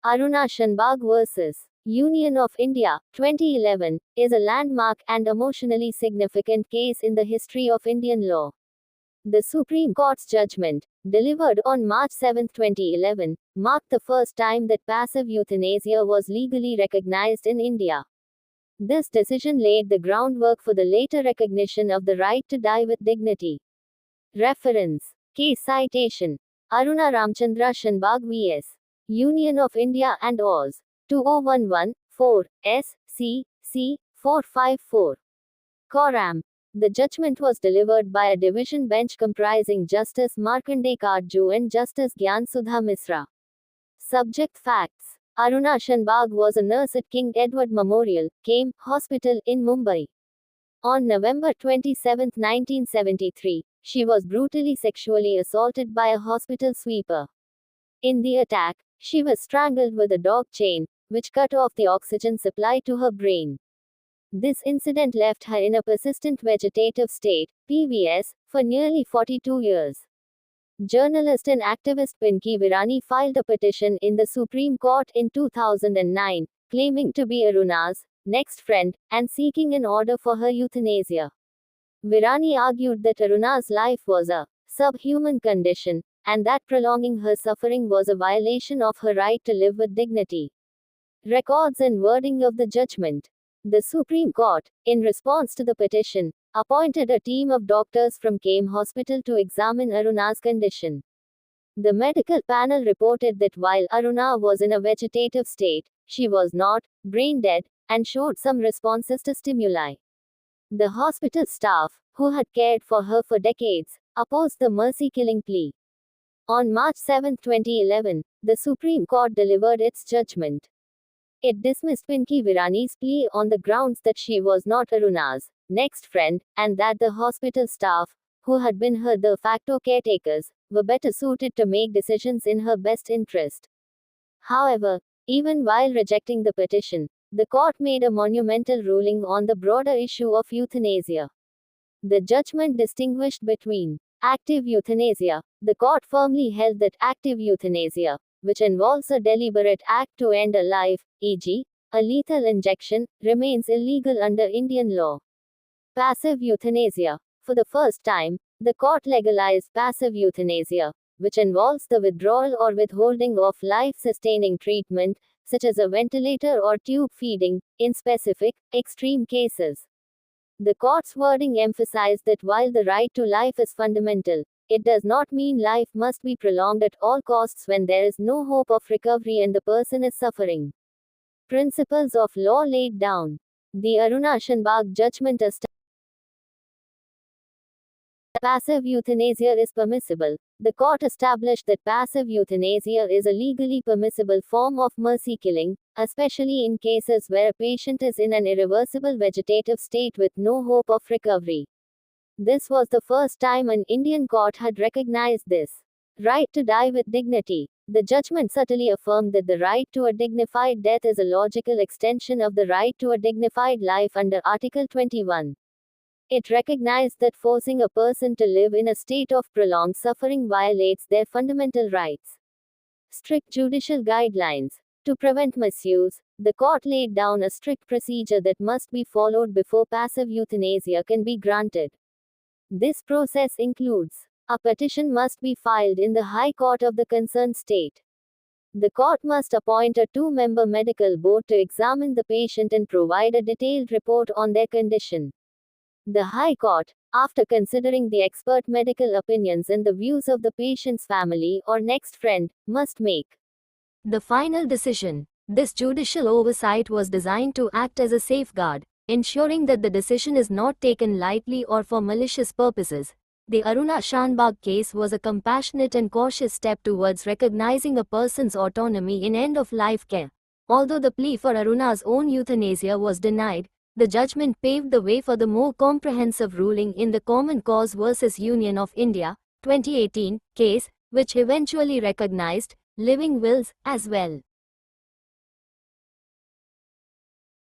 Aruna Shanbag vs. Union of India, 2011, is a landmark and emotionally significant case in the history of Indian law. The Supreme Court's judgment, delivered on March 7, 2011, marked the first time that passive euthanasia was legally recognized in India. This decision laid the groundwork for the later recognition of the right to die with dignity. Reference. Case citation. Aruna Ramchandra Shanbag vs. Union of India and Oz. 2011-4, S.C.C. 454. Koram. The judgment was delivered by a division bench comprising Justice Markanday Karju and Justice Gyansudha Misra. Subject facts. Aruna Shanbag was a nurse at King Edward Memorial, KEM, Hospital in Mumbai. On November 27, 1973, she was brutally sexually assaulted by a hospital sweeper. In the attack, she was strangled with a dog chain, which cut off the oxygen supply to her brain. This incident left her in a persistent vegetative state, PVS, for nearly 42 years. Journalist and activist Pinky Virani filed a petition in the Supreme Court in 2009, claiming to be Aruna's next friend, and seeking an order for her euthanasia. Virani argued that Aruna's life was a subhuman condition, and that prolonging her suffering was a violation of her right to live with dignity. Records and wording of the judgment. The Supreme Court, in response to the petition, appointed a team of doctors from KEM Hospital to examine Aruna's condition. The medical panel reported that while Aruna was in a vegetative state, she was not brain dead and showed some responses to stimuli. The hospital staff, who had cared for her for decades, opposed the mercy-killing plea. On March 7, 2011, the Supreme Court delivered its judgment. It dismissed Pinky Virani's plea on the grounds that she was not Aruna's next friend, and that the hospital staff, who had been her de facto caretakers, were better suited to make decisions in her best interest. However, even while rejecting the petition, the court made a monumental ruling on the broader issue of euthanasia. The judgment distinguished between active euthanasia. The court firmly held that active euthanasia, which involves a deliberate act to end a life, e.g., a lethal injection, remains illegal under Indian law. Passive euthanasia. For the first time, the court legalized passive euthanasia, which involves the withdrawal or withholding of life-sustaining treatment, such as a ventilator or tube feeding, in specific, extreme cases. The court's wording emphasized that while the right to life is fundamental, it does not mean life must be prolonged at all costs when there is no hope of recovery and the person is suffering. Principles of law laid down. The Aruna Shanbag judgment established passive euthanasia is permissible. The court established that passive euthanasia is a legally permissible form of mercy killing, especially in cases where a patient is in an irreversible vegetative state with no hope of recovery. This was the first time an Indian court had recognized this right to die with dignity. The judgment subtly affirmed that the right to a dignified death is a logical extension of the right to a dignified life under Article 21. It recognized that forcing a person to live in a state of prolonged suffering violates their fundamental rights. Strict judicial guidelines. To prevent misuse, the court laid down a strict procedure that must be followed before passive euthanasia can be granted. This process includes a petition must be filed in the High Court of the concerned state. The court must appoint a two-member medical board to examine the patient and provide a detailed report on their condition. The High Court, after considering the expert medical opinions and the views of the patient's family or next friend, must make the final decision. This judicial oversight was designed to act as a safeguard, ensuring that the decision is not taken lightly or for malicious purposes. The Aruna Shanbag case was a compassionate and cautious step towards recognizing a person's autonomy in end-of-life care. Although the plea for Aruna's own euthanasia was denied, the judgment paved the way for the more comprehensive ruling in the Common Cause vs. Union of India, 2018, case, which eventually recognized living wills as well.